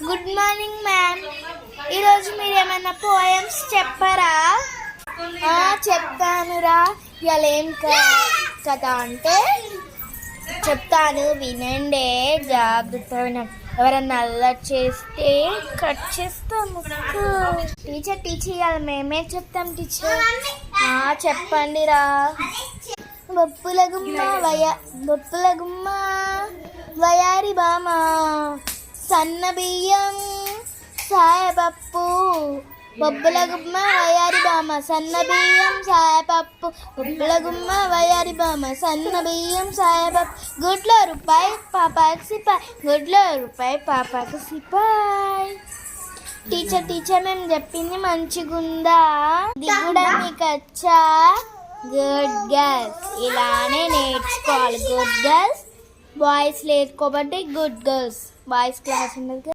Good morning ma'am. ఈరోజు మీరు ఏమైనా పోయమ్స్ చెప్పరా? చెప్తానురా. ఇవాళ ఏం కథ అంటే చెప్తాను, వినండి జాగ్రత్తగా. ఎవరన్నా అల్లరి చేస్తే కట్ చేస్తాము. టీచర్ ఇవాళ మేమే చెప్తాం టీచర్. చెప్పండి రా. బొప్పుల గుమ్మ వయారి బామ, సన్న బియ్యం సాయపప్పు. బొబ్బుల గుమ్మ వయారి బామ, సన్న బియ్యం సాయపప్పు. బొబ్బుల గుమ్మ వయారి బామ, సన్న బియ్యం సాయపప్పు. గుడ్లో రూపాయి పాపాకి సిపాయి, గుడ్లో రూపాయి పాపాకి సిపాయి. టీచర్ మేము చెప్పింది మంచిగుందా? ఇది కూడా మీకు వచ్చా? Good girls. ఇలానే నేర్చుకోవాలి. Good girls. బాయ్స్ లేదు కాబట్టి గుడ్ గర్ల్స్. బాయ్స్ క్లాస్ ఉండదు.